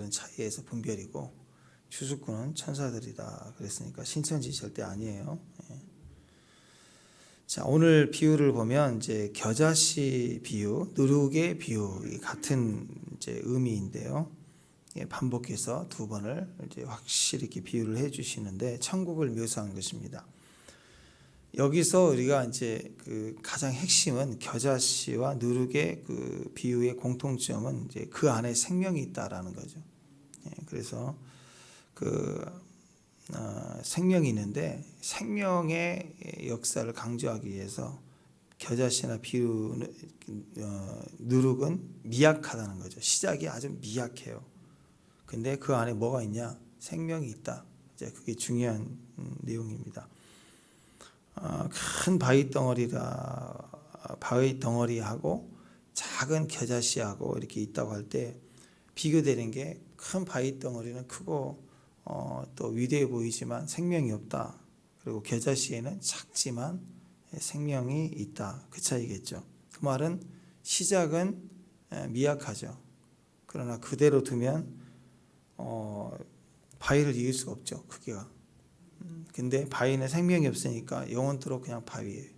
그런 차이에서 분별이고 주수꾼은 천사들이다 그랬으니까 신천지 절대 아니에요. 자, 오늘 비유를 보면 이제 겨자씨 비유, 누룩의 비유 같은 이제 의미인데요. 반복해서 두 번을 이제 확실히 이렇게 비유를 해주시는데 천국을 묘사한 것입니다. 여기서 우리가 이제 그 가장 핵심은 겨자씨와 누룩의 그 비유의 공통점은 이제 그 안에 생명이 있다라는 거죠. 그래서 그 생명이 있는데 생명의 역사를 강조하기 위해서 겨자씨나 비유 누룩은 미약하다는 거죠. 시작이 아주 미약해요. 근데 그 안에 뭐가 있냐? 생명이 있다. 이제 그게 중요한 내용입니다. 큰 바위 덩어리하고 작은 겨자씨하고 이렇게 있다고 할 때 비교되는 게 큰 바위 덩어리는 크고 또 위대해 보이지만 생명이 없다. 그리고 겨자씨에는 작지만 생명이 있다. 그 차이겠죠. 그 말은 시작은 미약하죠. 그러나 그대로 두면 바위를 이길 수가 없죠. 크기가. 근데 바위는 생명이 없으니까 영원토록 그냥 바위예요.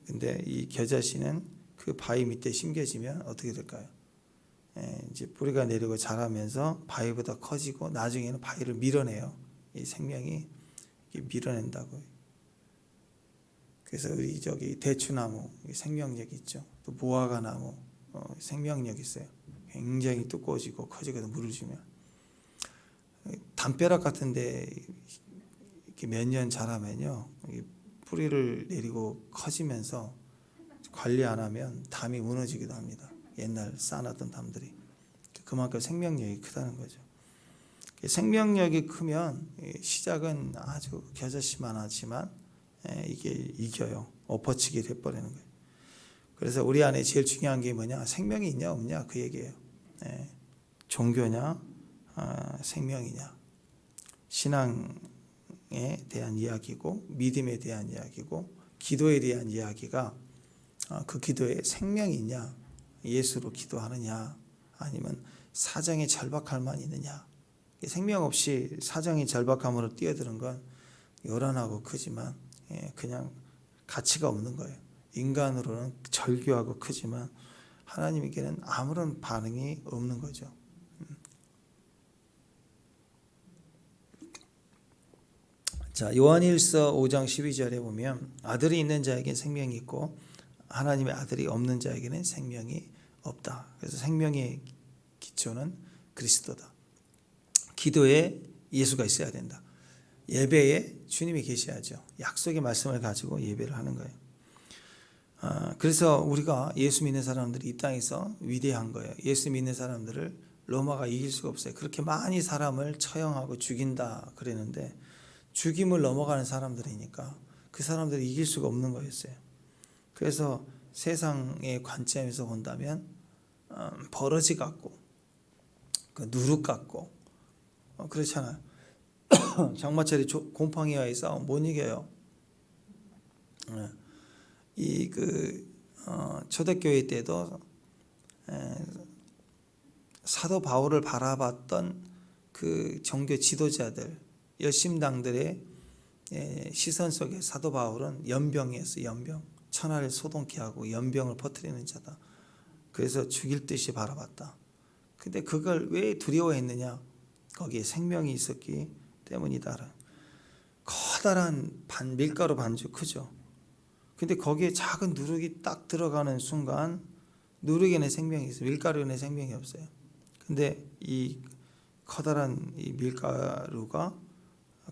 근데 이 겨자씨는 그 바위 밑에 심겨지면 어떻게 될까요? 이제 뿌리가 내리고 자라면서 바위보다 커지고 나중에는 바위를 밀어내요. 이 생명이 밀어낸다고요. 그래서 우리 저기 대추나무 생명력 있죠. 또 무화과나무 생명력 있어요. 굉장히 두꺼워지고 커지거든 물을 주면. 담벼락 같은데 몇 년 자라면요 뿌리를 내리고 커지면서 관리 안 하면 담이 무너지기도 합니다. 옛날 쌓아놨던 담들이. 그만큼 생명력이 크다는 거죠. 생명력이 크면 시작은 아주 겨자씨만 하지만 이게 이겨요. 엎어치기 돼버리는 거예요. 그래서 우리 안에 제일 중요한 게 뭐냐? 생명이 있냐 없냐 그 얘기예요. 종교냐 생명이냐. 신앙에 대한 이야기고 믿음에 대한 이야기고 기도에 대한 이야기가 그 기도에 생명이 있냐, 예수로 기도하느냐, 아니면 사정에 절박할 만 있느냐. 생명 없이 사정이 절박함으로 뛰어드는 건 요란하고 크지만 그냥 가치가 없는 거예요. 인간으로는 절규하고 크지만 하나님에게는 아무런 반응이 없는 거죠. 자, 요한일서 5장 12절에 보면 아들이 있는 자에게는 생명이 있고 하나님의 아들이 없는 자에게는 생명이 없다. 그래서 생명의 기초는 그리스도다. 기도에 예수가 있어야 된다. 예배에 주님이 계셔야죠. 약속의 말씀을 가지고 예배를 하는 거예요. 그래서 우리가 예수 믿는 사람들이 이 땅에서 위대한 거예요. 예수 믿는 사람들을 로마가 이길 수가 없어요. 그렇게 많이 사람을 처형하고 죽인다 그랬는데 죽임을 넘어가는 사람들이니까 그 사람들이 이길 수가 없는 거였어요. 그래서 세상의 관점에서 본다면 버러지 같고 누룩 같고 그렇잖아요. 장마철에 곰팡이와의 싸움 못 이겨요. 이 초대교회 때도 사도 바울을 바라봤던 그 종교 지도자들 열심당들의 시선 속에 사도 바울은 연병이었어요. 연병. 천하를 소동케 하고 연병을 퍼뜨리는 자다. 그래서 죽일 듯이 바라봤다. 근데 그걸 왜 두려워했느냐? 거기에 생명이 있었기 때문이다. 커다란 밀가루 반죽 크죠. 근데 거기에 작은 누룩이 딱 들어가는 순간 누룩에는 생명이 있어요. 밀가루에는 생명이 없어요. 근데 이 커다란 이 밀가루가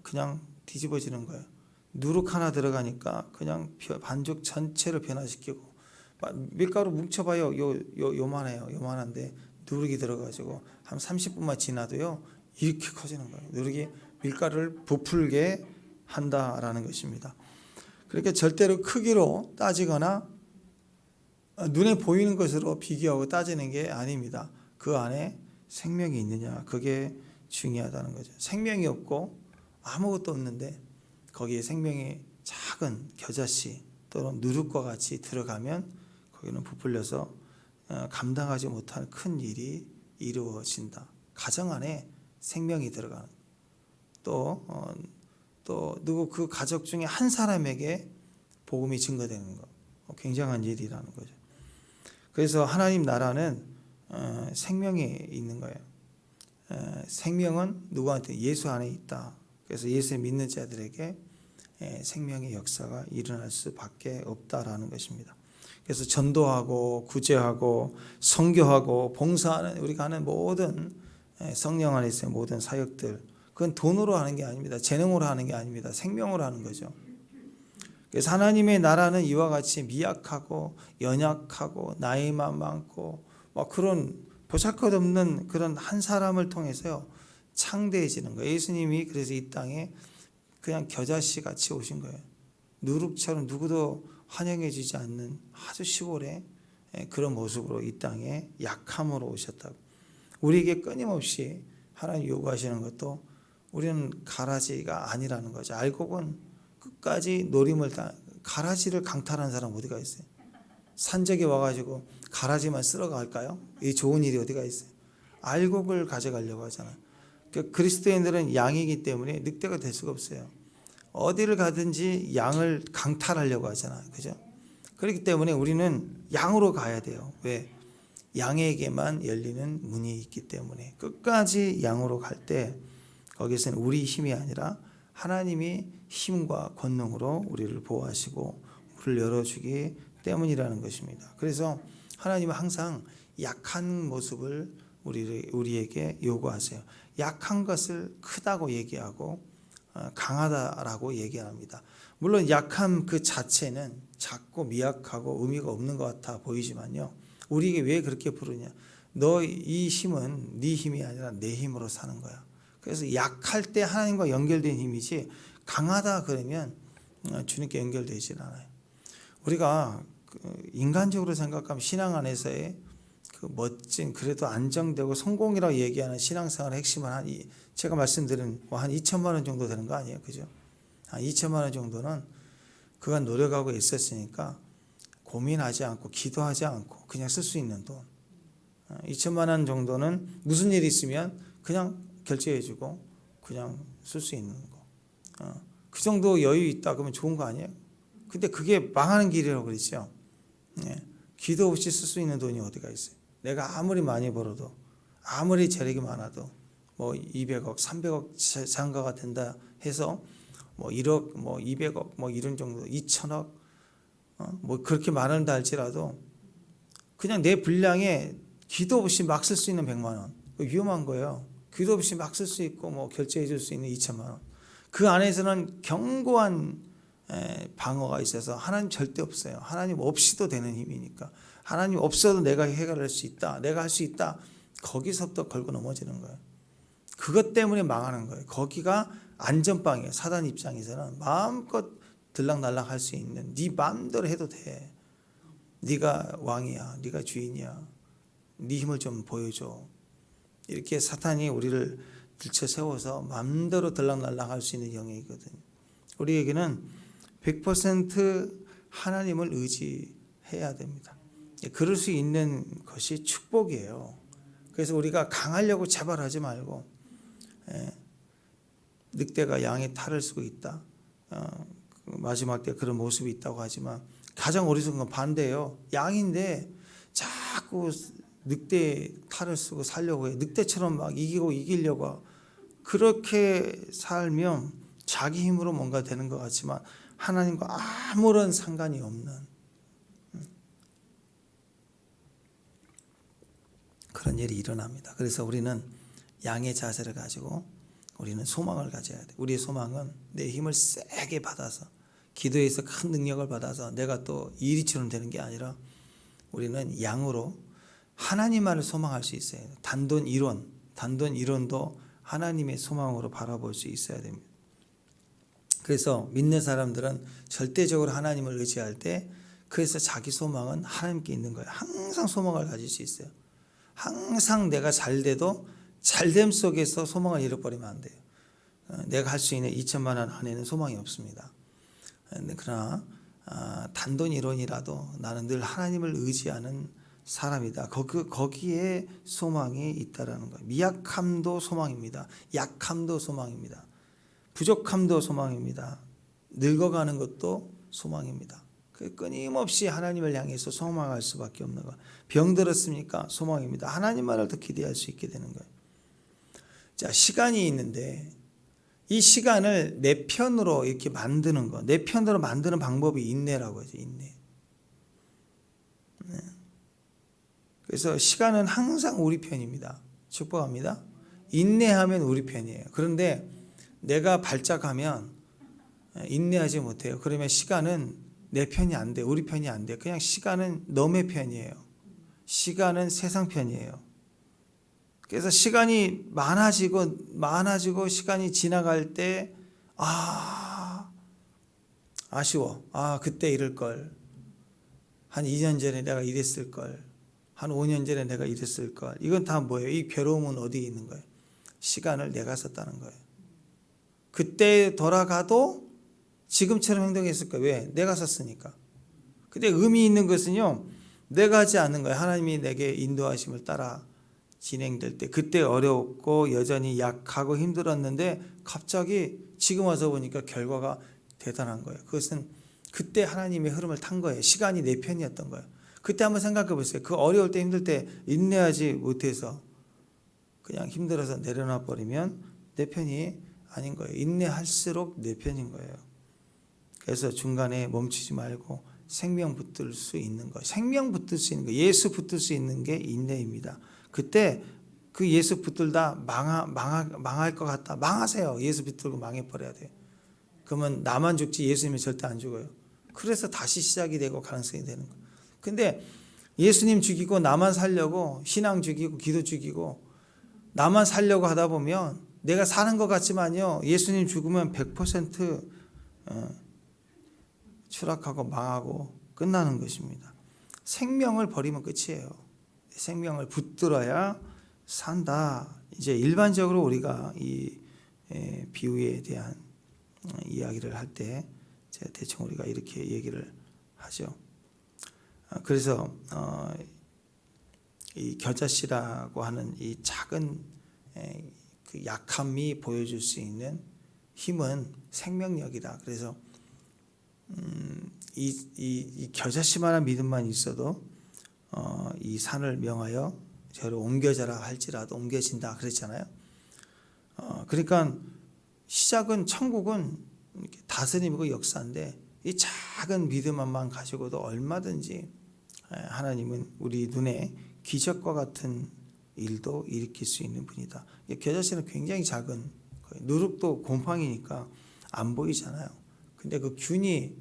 그냥 뒤집어지는 거예요. 누룩 하나 들어가니까 그냥 반죽 전체를 변화시키고 밀가루 뭉쳐봐요. 요만해요. 요만한데 누룩이 들어가지고 한 30분만 지나도요 이렇게 커지는 거예요. 누룩이 밀가루를 부풀게 한다라는 것입니다. 그러니까 절대로 크기로 따지거나 눈에 보이는 것으로 비교하고 따지는 게 아닙니다. 그 안에 생명이 있느냐 그게 중요하다는 거죠. 생명이 없고 아무것도 없는데 거기에 생명이 작은 겨자씨 또는 누룩과 같이 들어가면 거기는 부풀려서 감당하지 못할 큰 일이 이루어진다. 가정 안에 생명이 들어가는, 또 누구 그 가족 중에 한 사람에게 복음이 증거되는 거, 굉장한 일이라는 거죠. 그래서 하나님 나라는 생명이 있는 거예요. 생명은 누구한테? 예수 안에 있다. 그래서 예수 믿는 자들에게 생명의 역사가 일어날 수밖에 없다라는 것입니다. 그래서 전도하고 구제하고 선교하고 봉사하는 우리가 하는 모든 성령 안에서의 모든 사역들, 그건 돈으로 하는 게 아닙니다. 재능으로 하는 게 아닙니다. 생명으로 하는 거죠. 그래서 하나님의 나라는 이와 같이 미약하고 연약하고 나이만 많고 막 그런 보잘것없는 그런 한 사람을 통해서요 창대해지는 거예요. 예수님이 그래서 이 땅에 그냥 겨자씨 같이 오신 거예요. 누룩처럼 누구도 환영해 주지 않는 아주 시골의 그런 모습으로 이 땅에 약함으로 오셨다고. 우리에게 끊임없이 하나님 요구하시는 것도 우리는 가라지가 아니라는 거죠. 알곡은 끝까지 노림을 다, 가라지를 강탈하는 사람 어디가 있어요? 산적이 와가지고 가라지만 쓸어 갈까요? 이 좋은 일이 어디가 있어요? 알곡을 가져가려고 하잖아요. 그리스도인들은 양이기 때문에 늑대가 될 수가 없어요. 어디를 가든지 양을 강탈하려고 하잖아요. 그죠? 그렇기 때문에 우리는 양으로 가야 돼요. 왜? 양에게만 열리는 문이 있기 때문에 끝까지 양으로 갈 때 거기서는 우리 힘이 아니라 하나님이 힘과 권능으로 우리를 보호하시고 우리를 열어주기 때문이라는 것입니다. 그래서 하나님은 항상 약한 모습을 우리에게 요구하세요. 약한 것을 크다고 얘기하고 강하다라고 얘기합니다. 물론 약함 그 자체는 작고 미약하고 의미가 없는 것 같아 보이지만요, 우리에게 왜 그렇게 부르냐? 너 이 힘은 네 힘이 아니라 내 힘으로 사는 거야. 그래서 약할 때 하나님과 연결된 힘이지, 강하다 그러면 주님께 연결되질 않아요. 우리가 인간적으로 생각하면 신앙 안에서의 그 멋진, 그래도 안정되고 성공이라고 얘기하는 신앙생활의 핵심은 제가 말씀드린 한 2천만 원 정도 되는 거 아니에요? 그죠? 한 2천만 원 정도는 그가 노력하고 있었으니까 고민하지 않고 기도하지 않고 그냥 쓸 수 있는 돈. 2천만 원 정도는 무슨 일이 있으면 그냥 결제해주고 그냥 쓸 수 있는 거. 그 정도 여유 있다 그러면 좋은 거 아니에요? 근데 그게 망하는 길이라고 그랬죠. 기도 없이 쓸 수 있는 돈이 어디가 있어요? 내가 아무리 많이 벌어도, 아무리 재력이 많아도, 뭐 200억, 300억 장가가 된다 해서 뭐 1억, 뭐 200억, 뭐 이런 정도, 2천억, 뭐 그렇게 많은다 할지라도 그냥 내 분량에 기도 없이 막 쓸 수 있는 100만 원, 위험한 거예요. 기도 없이 막 쓸 수 있고 뭐 결제해 줄 수 있는 2천만 원, 그 안에서는 견고한 방어가 있어서 하나님 절대 없어요. 하나님 없이도 되는 힘이니까. 하나님 없어도 내가 해결할 수 있다, 내가 할 수 있다, 거기서부터 걸고 넘어지는 거예요. 그것 때문에 망하는 거예요. 거기가 안전빵이에요. 사단 입장에서는 마음껏 들락날락 할 수 있는, 네 마음대로 해도 돼, 네가 왕이야, 네가 주인이야, 네 힘을 좀 보여줘, 이렇게 사탄이 우리를 들쳐 세워서 마음대로 들락날락 할 수 있는 영역이거든요. 우리에게는 100% 하나님을 의지해야 됩니다. 그럴 수 있는 것이 축복이에요. 그래서 우리가 강하려고 제발 하지 말고, 늑대가 양의 탈을 쓰고 있다, 마지막 때 그런 모습이 있다고 하지만 가장 어리석은 건 반대예요. 양인데 자꾸 늑대 탈을 쓰고 살려고 해. 늑대처럼 막 이기려고. 그렇게 살면 자기 힘으로 뭔가 되는 것 같지만 하나님과 아무런 상관이 없는 그런 일이 일어납니다. 그래서 우리는 양의 자세를 가지고 우리는 소망을 가져야 돼. 우리의 소망은 내 힘을 세게 받아서, 기도에서 큰 능력을 받아서 내가 또 이리처럼 되는 게 아니라 우리는 양으로 하나님만을 소망할 수 있어야 돼요. 단돈 1원도 하나님의 소망으로 바라볼 수 있어야 됩니다. 그래서 믿는 사람들은 절대적으로 하나님을 의지할 때, 그래서 자기 소망은 하나님께 있는 거예요. 항상 소망을 가질 수 있어요. 항상 내가 잘 돼도 잘됨 속에서 소망을 잃어버리면 안 돼요. 내가 할 수 있는 2천만 원 안에는 소망이 없습니다. 그러나 단돈 1원이라도 나는 늘 하나님을 의지하는 사람이다. 거기에 소망이 있다라는 거예요. 미약함도 소망입니다. 약함도 소망입니다. 부족함도 소망입니다. 늙어가는 것도 소망입니다. 끊임없이 하나님을 향해서 소망할 수밖에 없는 거예요. 병들었습니까? 소망입니다. 하나님만을 더 기대할 수 있게 되는 거예요. 자, 시간이 있는데 이 시간을 내 편으로 이렇게 만드는 거, 내 편으로 만드는 방법이 인내라고 하죠. 인내. 네. 그래서 시간은 항상 우리 편입니다. 축복합니다. 인내하면 우리 편이에요. 그런데 내가 발작하면 인내하지 못해요. 그러면 시간은 내 편이 안 돼. 우리 편이 안 돼. 그냥 시간은 너의 편이에요. 시간은 세상 편이에요. 그래서 시간이 많아지고 시간이 지나갈 때 아쉬워. 그때 이럴 걸. 한 2년 전에 내가 이랬을 걸. 한 5년 전에 내가 이랬을 걸. 이건 다 뭐예요? 이 괴로움은 어디에 있는 거예요? 시간을 내가 썼다는 거예요. 그때 돌아가도 지금처럼 행동했을 거예요. 왜? 내가 썼으니까. 근데 의미 있는 것은요, 내가 하지 않는 거예요. 하나님이 내게 인도하심을 따라 진행될 때, 그때 어려웠고 여전히 약하고 힘들었는데 갑자기 지금 와서 보니까 결과가 대단한 거예요. 그것은 그때 하나님의 흐름을 탄 거예요. 시간이 내 편이었던 거예요. 그때 한번 생각해 보세요. 그 어려울 때 힘들 때 인내하지 못해서 그냥 힘들어서 내려놔 버리면 내 편이 아닌 거예요. 인내할수록 내 편인 거예요. 그래서 중간에 멈추지 말고 생명 붙들 수 있는 거, 생명 붙들 수 있는 거, 예수 붙들 수 있는 게 인내입니다. 그때 그 예수 붙들다 망할 것 같다. 망하세요. 예수 붙들고 망해버려야 돼요. 그러면 나만 죽지 예수님은 절대 안 죽어요. 그래서 다시 시작이 되고 가능성이 되는 거예요. 근데 예수님 죽이고 나만 살려고 신앙 죽이고 기도 죽이고 나만 살려고 하다 보면 내가 사는 것 같지만요, 예수님 죽으면 100% 추락하고 망하고 끝나는 것입니다. 생명을 버리면 끝이에요. 생명을 붙들어야 산다. 이제 일반적으로 우리가 이 비유에 대한 이야기를 할 때 대충 우리가 이렇게 얘기를 하죠. 그래서 이 겨자씨라고 하는 이 작은 그 약함이 보여줄 수 있는 힘은 생명력이다. 그래서 이 겨자씨만한 믿음만 있어도 이 산을 명하여 저로 옮겨져라 할지라도 옮겨진다 그랬잖아요. 그러니까 시작은 천국은 다스림이고 역사인데 이 작은 믿음만 가지고도 얼마든지 하나님은 우리 눈에 기적과 같은 일도 일으킬 수 있는 분이다. 겨자씨는 굉장히 작은 누룩도 곰팡이니까 안 보이잖아요. 근데 그 균이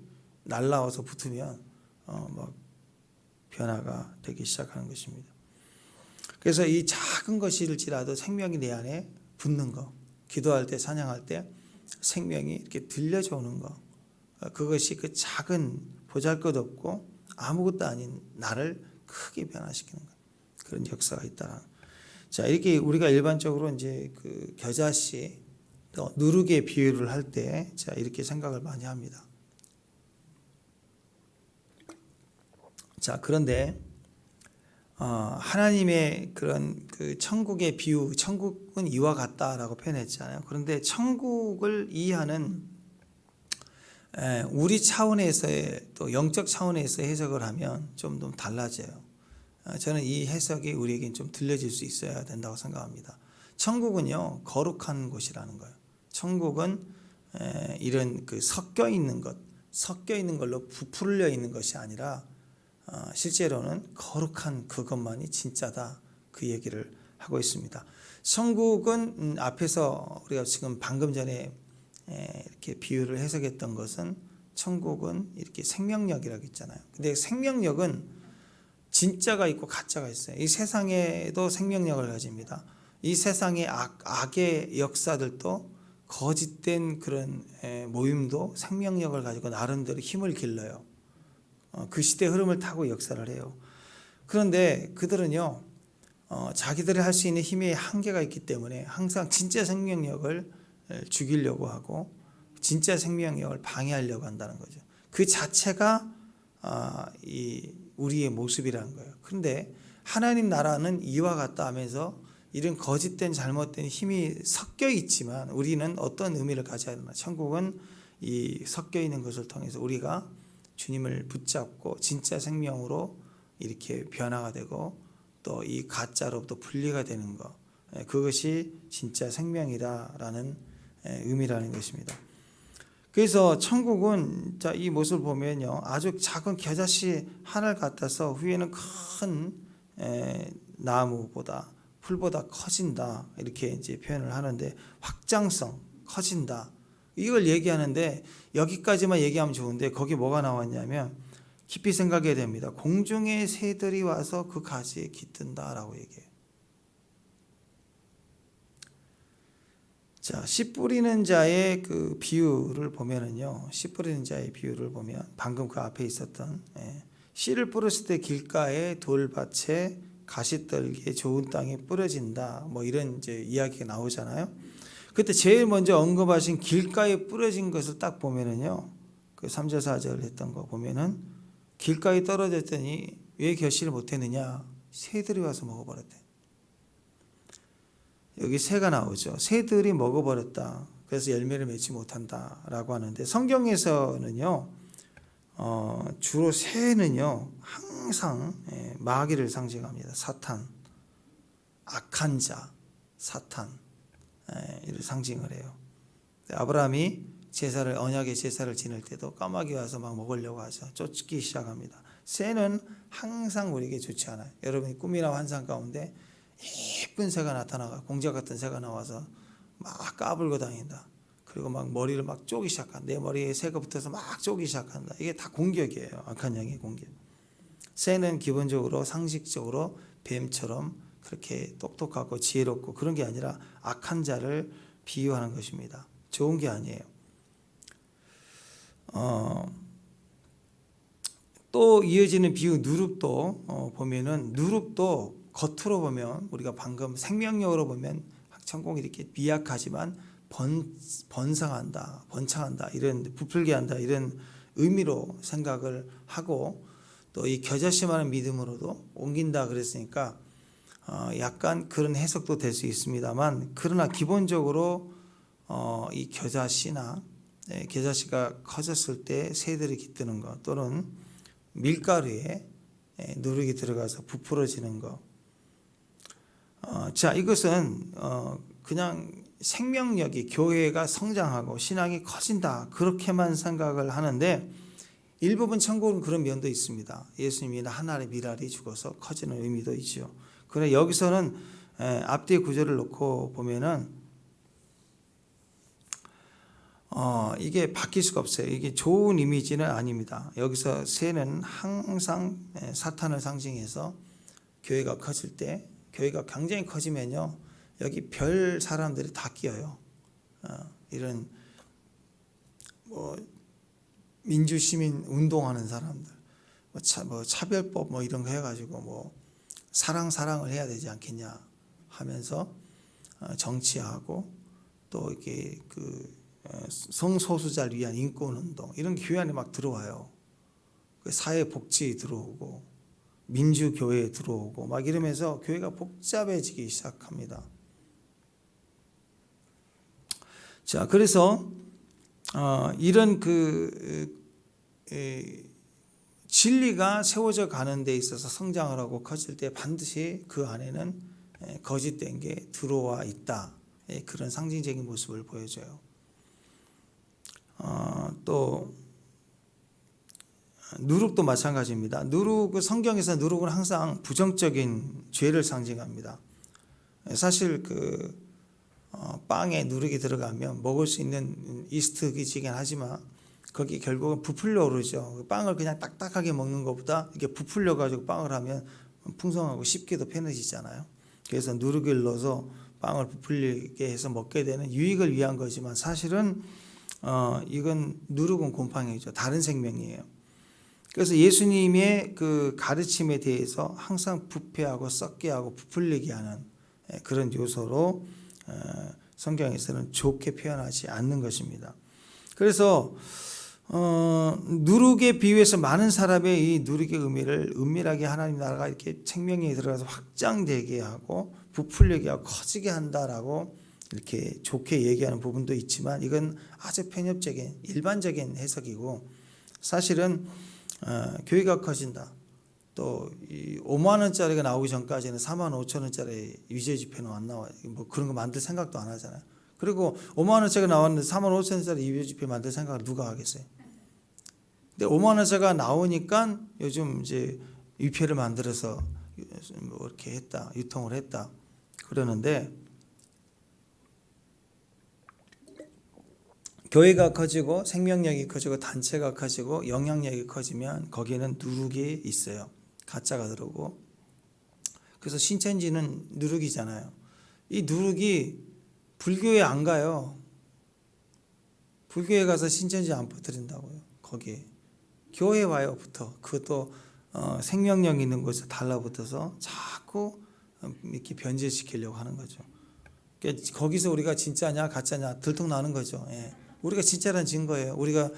날라와서 붙으면 막 변화가 되기 시작하는 것입니다. 그래서 이 작은 것일지라도 생명이 내 안에 붙는 거, 기도할 때 찬양할 때 생명이 이렇게 들려져 오는 거, 그것이 그 작은 보잘것없고 아무것도 아닌 나를 크게 변화시키는 거, 그런 역사가 있다. 자, 이렇게 우리가 일반적으로 이제 그 겨자씨 또 누룩의 비유를 할 때 자, 이렇게 생각을 많이 합니다. 자, 그런데 하나님의 그런 그 천국의 비유, 천국은 이와 같다라고 표현했잖아요. 그런데 천국을 이해하는 우리 차원에서의 또 영적 차원에서 해석을 하면 좀 달라져요. 저는 이 해석이 우리에겐 좀 들려질 수 있어야 된다고 생각합니다. 천국은요, 거룩한 곳이라는 거예요. 천국은 이런 그 섞여 있는 걸로 부풀려 있는 것이 아니라 실제로는 거룩한 그것만이 진짜다, 그 얘기를 하고 있습니다. 천국은 앞에서 우리가 지금 방금 전에 이렇게 비유를 해석했던 것은 천국은 이렇게 생명력이라고 했잖아요. 근데 생명력은 진짜가 있고 가짜가 있어요. 이 세상에도 생명력을 가집니다. 이 세상의 악의 역사들도 거짓된 그런 모임도 생명력을 가지고 나름대로 힘을 길러요. 그 시대 흐름을 타고 역사를 해요. 그런데 그들은요, 자기들이 할 수 있는 힘의 한계가 있기 때문에 항상 진짜 생명력을 죽이려고 하고 진짜 생명력을 방해하려고 한다는 거죠. 그 자체가 이 우리의 모습이라는 거예요. 그런데 하나님 나라는 이와 같다 하면서 이런 거짓된 잘못된 힘이 섞여 있지만 우리는 어떤 의미를 가져야 되나? 천국은 이 섞여 있는 것을 통해서 우리가 주님을 붙잡고 진짜 생명으로 이렇게 변화가 되고 또 이 가짜로부터 분리가 되는 것, 그것이 진짜 생명이다라는 의미라는 것입니다. 그래서 천국은 이 모습을 보면요, 아주 작은 겨자씨 하나를 갖다서 후에는 큰 나무보다 풀보다 커진다, 이렇게 이제 표현을 하는데, 확장성, 커진다, 이걸 얘기하는데 여기까지만 얘기하면 좋은데 거기 뭐가 나왔냐면 깊이 생각해야 됩니다. 공중의 새들이 와서 그 가지에 깃든다라고 얘기해요. 자, 씨 뿌리는 자의 그 비유를 보면은요, 씨 뿌리는 자의 비유를 보면 방금 그 앞에 있었던 씨를 뿌렸을 때 길가에 돌밭에 가시떨기에 좋은 땅에 뿌려진다, 뭐 이런 이제 이야기가 나오잖아요. 그때 제일 먼저 언급하신 길가에 뿌려진 것을 딱 보면은요, 그 3절 4절 했던 거 보면은 길가에 떨어졌더니 왜 결실을 못했느냐? 새들이 와서 먹어버렸대. 여기 새가 나오죠. 새들이 먹어버렸다. 그래서 열매를 맺지 못한다라고 하는데, 성경에서는요, 주로 새는요 항상 마귀를 상징합니다. 사탄, 악한 자, 사탄, 이를 상징을 해요. 아브라함이 제사를, 언약의 제사를 지낼 때도 까마귀 와서 막 먹으려고 하죠. 쫓기 시작합니다. 새는 항상 우리에게 좋지 않아요. 여러분이 꿈이나 환상 가운데 예쁜 새가 나타나가, 공작 같은 새가 나와서 막 까불고 다닌다. 그리고 막 머리를 막 쪼기 시작한다. 내 머리에 새가 붙어서 막 쪼기 시작한다. 이게 다 공격이에요. 악한 영의 공격. 새는 기본적으로 상식적으로 뱀처럼 그렇게 똑똑하고 지혜롭고 그런 게 아니라 악한 자를 비유하는 것입니다. 좋은 게 아니에요. 또 이어지는 비유 누룩도 보면은, 누룩도 겉으로 보면 우리가 방금 생명력으로 보면 천국이 이렇게 미약하지만 번성한다, 번창한다, 이런 부풀게 한다, 이런 의미로 생각을 하고, 또 이 겨자씨만한 믿음으로도 옮긴다 그랬으니까 약간 그런 해석도 될 수 있습니다만, 그러나 기본적으로 이 겨자씨나 겨자씨가 커졌을 때 새들이 깃드는 것, 또는 밀가루에 누룩이 들어가서 부풀어지는 것. 자, 이것은 그냥 생명력이, 교회가 성장하고 신앙이 커진다, 그렇게만 생각을 하는데, 일부분 천국은 그런 면도 있습니다. 예수님이 하나의 미랄이 죽어서 커지는 의미도 있죠. 그러나 여기서는 앞뒤 구절을 놓고 보면은 이게 바뀔 수가 없어요. 이게 좋은 이미지는 아닙니다. 여기서 새는 항상 사탄을 상징해서 교회가 커질 때, 교회가 굉장히 커지면요, 여기 별 사람들이 다 끼어요. 이런 뭐 민주시민 운동하는 사람들, 뭐 차별법 뭐 이런 거 해가지고 뭐 사랑을 해야 되지 않겠냐 하면서 정치하고, 또 이렇게 그 성소수자를 위한 인권운동, 이런 교회 안에 막 들어와요. 사회복지 들어오고 민주교회 들어오고 막 이러면서 교회가 복잡해지기 시작합니다. 자, 그래서 이런 진리가 세워져 가는 데 있어서 성장을 하고 커질 때 반드시 그 안에는 거짓된 게 들어와 있다, 그런 상징적인 모습을 보여줘요. 또 누룩도 마찬가지입니다. 누룩, 성경에서 누룩은 항상 부정적인 죄를 상징합니다. 사실 빵에 누룩이 들어가면 먹을 수 있는 이스트이긴 하지만 거기 결국은 부풀려 오르죠. 빵을 그냥 딱딱하게 먹는 것보다 이게 부풀려 가지고 빵을 하면 풍성하고 쉽게도 편해지잖아요. 그래서 누룩을 넣어서 빵을 부풀리게 해서 먹게 되는 유익을 위한 거지만, 사실은 이건 누룩은 곰팡이죠. 다른 생명이에요. 그래서 예수님의 그 가르침에 대해서 항상 부패하고 썩게 하고 부풀리게 하는 그런 요소로 성경에서는 좋게 표현하지 않는 것입니다. 그래서 누룩에 비유해서 많은 사람의 이 누룩의 의미를 은밀하게 하나님 나라가 이렇게 생명력에 들어가서 확장되게 하고 부풀리게 하고 커지게 한다라고 이렇게 좋게 얘기하는 부분도 있지만 이건 아주 편협적인 일반적인 해석이고 사실은 교회가 커진다. 또 5만 원짜리가 나오기 전까지는 4만 5천 원짜리 위조 지폐는 안 나와요. 뭐 그런 거 만들 생각도 안 하잖아요. 그리고 5만 원짜리가 나왔는데 4만 5천 원짜리 위조 지폐 만들 생각을 누가 하겠어요? 근데 5만 원짜리가 나오니까 요즘 이제 위표를 만들어서 뭐 이렇게 했다, 유통을 했다 그러는데 교회가 커지고 생명력이 커지고 단체가 커지고 영향력이 커지면 거기에는 누룩이 있어요. 가짜가 들어오고. 그래서 신천지는 누룩이잖아요. 이 누룩이 불교에 안 가요. 불교에 가서 신천지 안 퍼뜨린다고요. 거기에. 교회에 와요. 붙어. 그것도 생명력 있는 곳에 달라붙어서 자꾸 이렇게 변질시키려고 하는 거죠. 그러니까 거기서 우리가 진짜냐 가짜냐 들통나는 거죠. 예. 우리가 진짜라는 증거예요. 우리가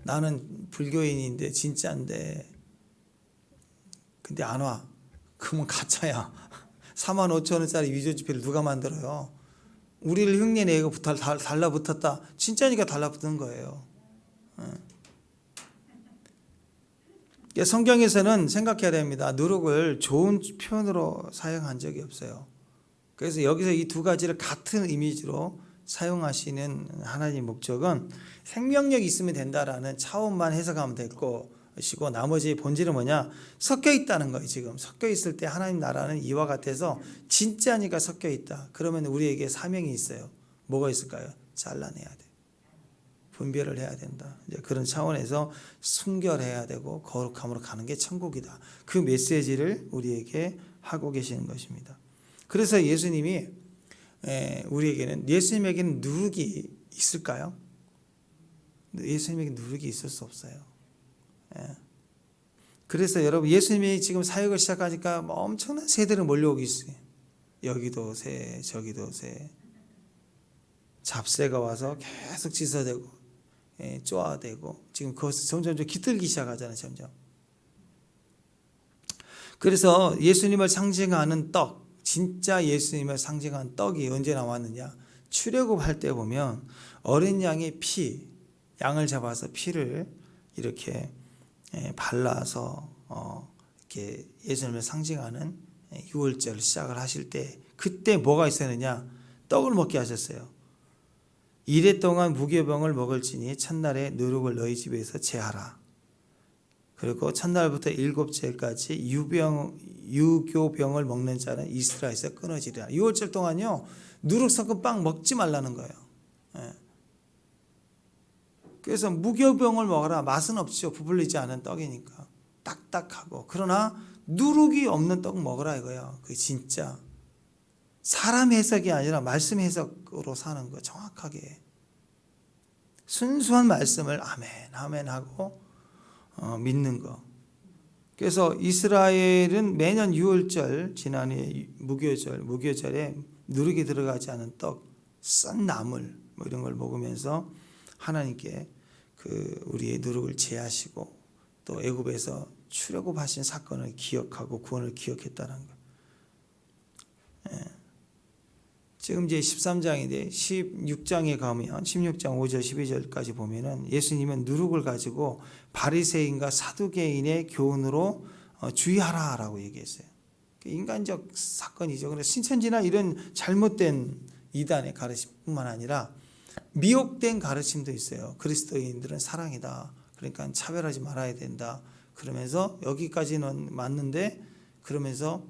나는 불교인인데 진짜인데 근데 안 와. 그러면 가짜야. 4만 5천 원짜리 위조 지폐를 누가 만들어요? 우리를 흉내내고 달라붙었다. 진짜니까 달라붙는 거예요. 성경에서는 생각해야 됩니다. 누룩을 좋은 표현으로 사용한 적이 없어요. 그래서 여기서 이 두 가지를 같은 이미지로 사용하시는 하나님의 목적은 생명력이 있으면 된다라는 차원만 해석하면 될 것이고 나머지 본질은 뭐냐? 섞여 있다는 거예요. 지금 섞여 있을 때 하나님 나라는 이와 같아서 진짜니까 섞여 있다. 그러면 우리에게 사명이 있어요. 뭐가 있을까요? 잘라내야 돼. 분별을 해야 된다. 이제 그런 차원에서 순결해야 되고 거룩함으로 가는 게 천국이다. 그 메시지를 우리에게 하고 계시는 것입니다. 그래서 예수님이 예수님에게는 누룩이 있을까요? 예수님에게 누룩이 있을 수 없어요. 그래서 여러분 예수님이 지금 사역을 시작하니까 엄청난 세대를 몰려오고 있어요. 여기도 새, 저기도 새. 잡새가 와서 계속 짖어대고 쪼아대고 지금 그것을 점점 깃들기 시작하잖아요. 점점. 그래서 예수님을 상징하는 떡, 진짜 예수님을 상징한 떡이 언제 나왔느냐? 출애굽할 때 보면 어린 양의 피, 양을 잡아서 피를 이렇게 발라서 이렇게 예수님을 상징하는 유월절 시작을 하실 때 그때 뭐가 있었느냐? 떡을 먹게 하셨어요. 이래 동안 무교병을 먹을지니 첫날에 누룩을 너희 집에서 제하라. 그리고 첫날부터 일곱째까지 유교병을 먹는 자는 이스라엘에서 끊어지리라. 6월절 동안요 누룩 섞은 빵 먹지 말라는 거예요. 그래서 무교병을 먹어라. 맛은 없죠. 부풀리지 않은 떡이니까 딱딱하고. 그러나 누룩이 없는 떡 먹으라 이거예요. 그게 진짜 사람 해석이 아니라 말씀 해석으로 사는 거. 정확하게 순수한 말씀을 아멘 아멘 하고 믿는 거. 그래서 이스라엘은 매년 6월절 지난해 무교절에 누룩이 들어가지 않은 떡, 싼 나물 뭐 이런 걸 먹으면서 하나님께 그 우리의 누룩을 제하시고 또 애굽에서 출애굽하신 사건을 기억하고 구원을 기억했다는 거. 지금 이제 13장인데 16장에 가면 16장 5절 12절까지 보면은 예수님은 누룩을 가지고 바리새인과 사두개인의 교훈으로 주의하라라고 얘기했어요. 인간적 사건이죠. 그래서 신천지나 이런 잘못된 이단의 가르침뿐만 아니라 미혹된 가르침도 있어요. 그리스도인들은 사랑이다. 그러니까 차별하지 말아야 된다. 그러면서 여기까지는 맞는데 그러면서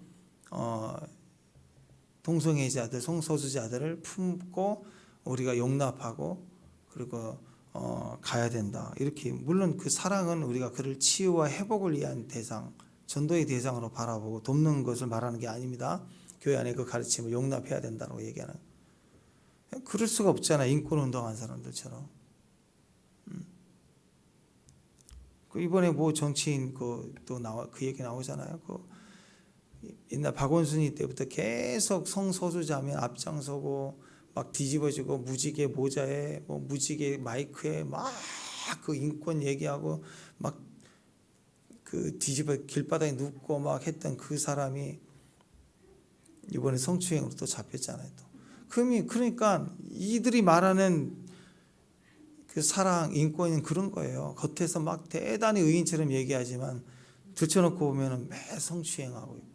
동성애자들, 성소수자들을 품고 우리가 용납하고 그리고 가야 된다. 이렇게 물론 그 사랑은 우리가 그를 치유와 회복을 위한 대상, 전도의 대상으로 바라보고 돕는 것을 말하는 게 아닙니다. 교회 안에 그 가르침을 용납해야 된다고 얘기하는. 그럴 수가 없잖아. 인권운동한 사람들처럼. 그 이번에 뭐 정치인 그 얘기 나오잖아요. 옛날 박원순이 때부터 계속 성소수자면 앞장서고 막 뒤집어지고 무지개 모자에 뭐 무지개 마이크에 막 그 인권 얘기하고 막 그 뒤집어 길바닥에 눕고 막 했던 그 사람이 이번에 성추행으로 또 잡혔잖아요. 또. 그러니까 이들이 말하는 그 사랑, 인권은 그런 거예요. 겉에서 막 대단히 의인처럼 얘기하지만 들춰놓고 보면은 매 성추행하고 있고,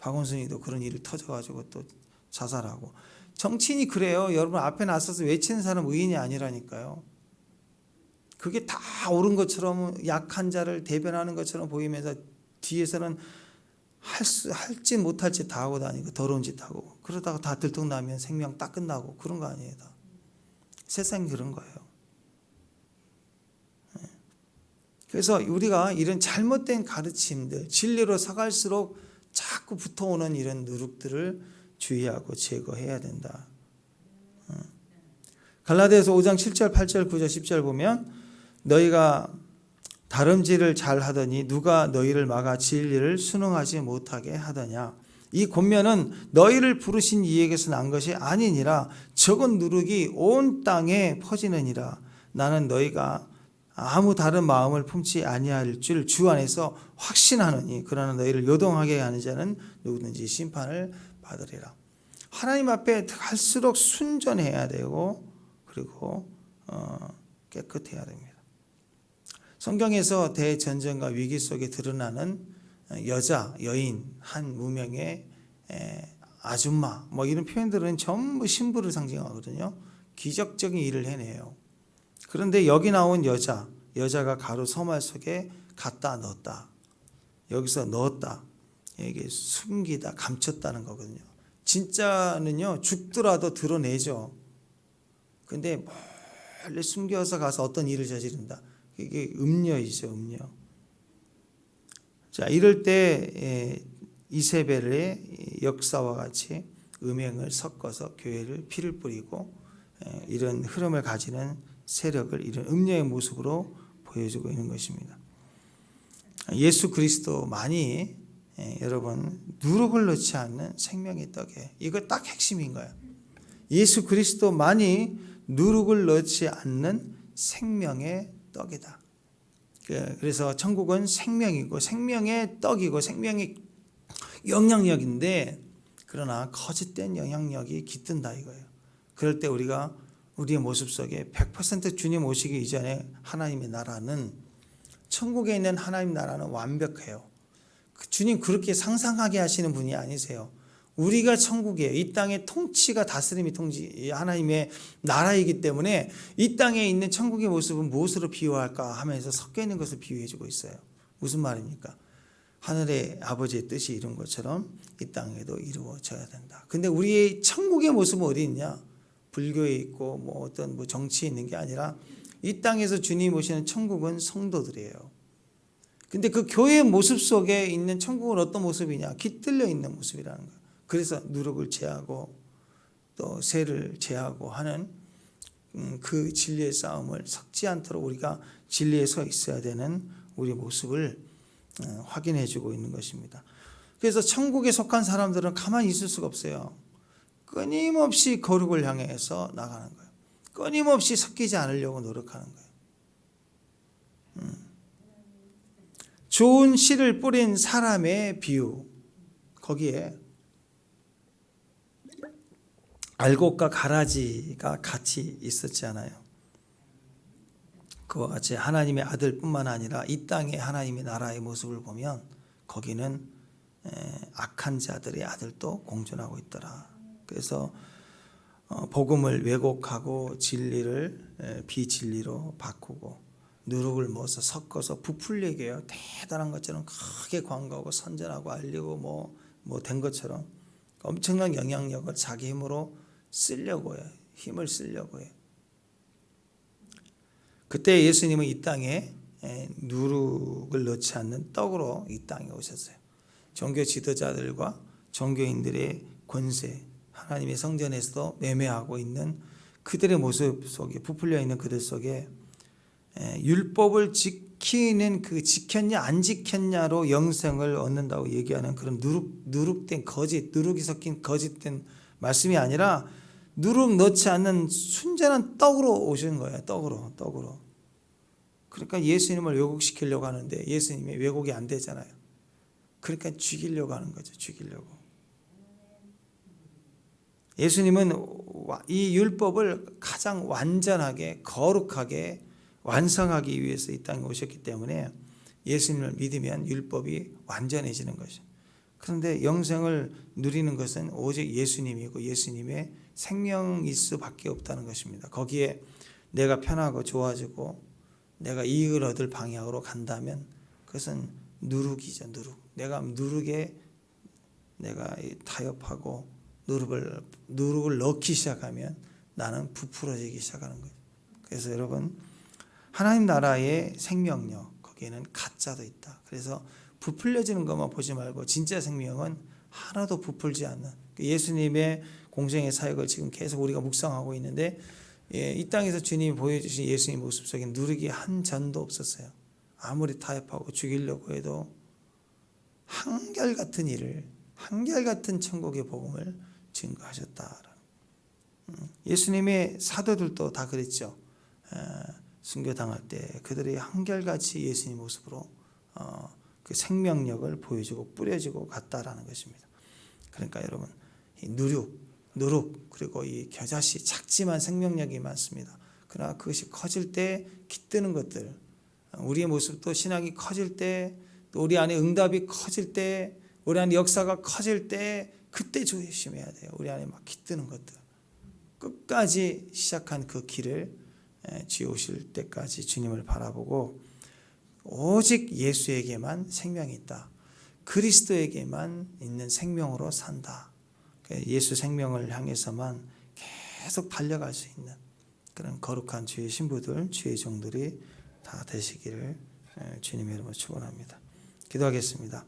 박원순이도 그런 일이 터져가지고 또 자살하고. 정치인이 그래요. 여러분 앞에 나서서 외치는 사람 의인이 아니라니까요. 그게 다 옳은 것처럼 약한 자를 대변하는 것처럼 보이면서 뒤에서는 할지 못할 짓 다 하고 다니고 더러운 짓 하고, 그러다가 다 들통나면 생명 딱 끝나고 그런 거 아니에요. 다. 세상이 그런 거예요. 그래서 우리가 이런 잘못된 가르침들, 진리로 서갈수록 자꾸 붙어오는 이런 누룩들을 주의하고 제거해야 된다. 갈라디아서 5장 7절, 8절, 9절, 10절 보면 너희가 다름질을 잘하더니 누가 너희를 막아 진리를 순응하지 못하게 하더냐. 이 권면은 너희를 부르신 이에게서 난 것이 아니니라. 적은 누룩이 온 땅에 퍼지느니라. 나는 너희가 아무 다른 마음을 품지 아니할 줄 주 안에서 확신하노니 그러나 너희를 요동하게 하는 자는 누구든지 심판을 받으리라. 하나님 앞에 갈수록 순전해야 되고 그리고 깨끗해야 됩니다. 성경에서 대전쟁과 위기 속에 드러나는 여자, 여인, 한 무명의 아줌마 뭐 이런 표현들은 전부 신부를 상징하거든요. 기적적인 일을 해내요. 그런데 여기 나온 여자가 가로 서말 속에 갖다 넣었다. 여기서 넣었다. 이게 숨기다, 감췄다는 거거든요. 진짜는요, 죽더라도 드러내죠. 근데 멀리 숨겨서 가서 어떤 일을 저지른다. 이게 음녀이죠, 음녀. 자, 이럴 때 이세벨의 역사와 같이 음행을 섞어서 교회를 피를 뿌리고 이런 흐름을 가지는 세력을 이런 음녀의 모습으로 보여주고 있는 것입니다. 예수 그리스도만이 여러분 누룩을 넣지 않는 생명의 떡에 이거 딱 핵심인 거예요. 예수 그리스도만이 누룩을 넣지 않는 생명의 떡이다. 그래서 천국은 생명이고 생명의 떡이고 생명의 영향력인데 그러나 거짓된 영향력이 깃든다 이거예요. 그럴 때 우리가 우리의 모습 속에 100% 주님 오시기 이전에 하나님의 나라는 천국에 있는 하나님 나라는 완벽해요. 주님 그렇게 상상하게 하시는 분이 아니세요. 우리가 천국이에요. 이 땅의 통치가 다스림이 하나님의 나라이기 때문에 이 땅에 있는 천국의 모습은 무엇으로 비유할까 하면서 섞여 있는 것을 비유해 주고 있어요. 무슨 말입니까? 하늘의 아버지의 뜻이 이룬 것처럼 이 땅에도 이루어져야 된다. 근데 우리의 천국의 모습은 어디 있냐? 불교에 있고 뭐 어떤 뭐 정치에 있는 게 아니라 이 땅에서 주님 오시는 천국은 성도들이에요. 근데 그 교회의 모습 속에 있는 천국은 어떤 모습이냐? 깃들려 있는 모습이라는 거예요. 그래서 누룩을 제하고 또 세를 제하고 하는 그 진리의 싸움을 섞지 않도록 우리가 진리에 서 있어야 되는 우리의 모습을 확인해 주고 있는 것입니다. 그래서 천국에 속한 사람들은 가만히 있을 수가 없어요. 끊임없이 거룩을 향해서 나가는 거예요. 끊임없이 섞이지 않으려고 노력하는 거예요. 좋은 씨를 뿌린 사람의 비유, 거기에 알곡과 가라지가 같이 있었잖아요. 그와 같이 하나님의 아들뿐만 아니라 이 땅의 하나님의 나라의 모습을 보면 거기는 악한 자들의 아들도 공존하고 있더라. 그래서 복음을 왜곡하고 진리를 비진리로 바꾸고 누룩을 모아서 섞어서 부풀리게 해요. 대단한 것처럼 크게 광고하고 선전하고 알리고 뭐 된 것처럼 엄청난 영향력을 자기 힘으로 쓰려고 해요. 힘을 쓰려고 해요. 그때 예수님은 이 땅에 누룩을 넣지 않는 떡으로 이 땅에 오셨어요. 종교 지도자들과 종교인들의 권세, 하나님의 성전에서도 매매하고 있는 그들의 모습 속에 부풀려 있는 그들 속에 율법을 지키는 그 지켰냐 안 지켰냐로 영생을 얻는다고 얘기하는 그런 누룩된 거짓, 누룩이 섞인 거짓된 말씀이 아니라 누룩 넣지 않는 순전한 떡으로 오신 거예요. 떡으로. 그러니까 예수님을 왜곡시키려고 하는데 예수님이 왜곡이 안 되잖아요. 그러니까 죽이려고 하는 거죠. 죽이려고. 예수님은 이 율법을 가장 완전하게 거룩하게 완성하기 위해서 이 땅에 오셨기 때문에 예수님을 믿으면 율법이 완전해지는 것이죠. 그런데 영생을 누리는 것은 오직 예수님이고 예수님의 생명일 수밖에 없다는 것입니다. 거기에 내가 편하고 좋아지고 내가 이익을 얻을 방향으로 간다면 그것은 누룩이죠. 내가 누룩에 내가 타협하고 누룩을 넣기 시작하면 나는 부풀어지기 시작하는 거예요. 그래서 여러분, 하나님 나라의 생명력, 거기에는 가짜도 있다. 그래서 부풀려지는 것만 보지 말고 진짜 생명은 하나도 부풀지 않는, 예수님의 공생의 사역을 지금 계속 우리가 묵상하고 있는데, 이 땅에서 주님이 보여주신 예수님 모습 속에 누룩이 한 전도 없었어요. 아무리 타협하고 죽이려고 해도 한결같은 일을, 한결같은 천국의 복음을 증거하셨다. 예수님의 사도들도 다 그랬죠. 순교당할 때 그들이 한결같이 예수님 모습으로 그 생명력을 보여주고 뿌려주고 갔다라는 것입니다. 그러니까 여러분, 이 누룩 그리고 이 겨자씨 작지만 생명력이 많습니다. 그러나 그것이 커질 때 깃드는 것들, 우리의 모습도 신앙이 커질 때, 또 우리 안에 응답이 커질 때, 우리 안에 역사가 커질 때 그때 조심해야 돼요. 우리 안에 막 깃드는 것들, 끝까지 시작한 그 길을 주에 오실 때까지 주님을 바라보고 오직 예수에게만 생명이 있다. 그리스도에게만 있는 생명으로 산다. 예수 생명을 향해서만 계속 달려갈 수 있는 그런 거룩한 주의 신부들, 주의 종들이 다 되시기를 주님의 이름으로 축원합니다. 기도하겠습니다.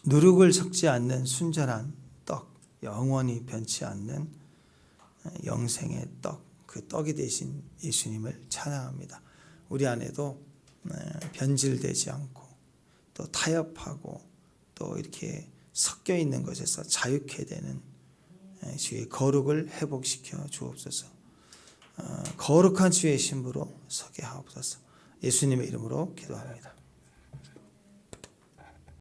누룩을 섞지 않는 순전한 떡, 영원히 변치 않는 영생의 떡, 그 떡이 되신 예수님을 찬양합니다. 우리 안에도 변질되지 않고 또 타협하고 또 이렇게 섞여 있는 것에서 자유케 되는 주의 거룩을 회복시켜 주옵소서. 거룩한 주의 신부로 서게 하옵소서. 예수님의 이름으로 기도합니다.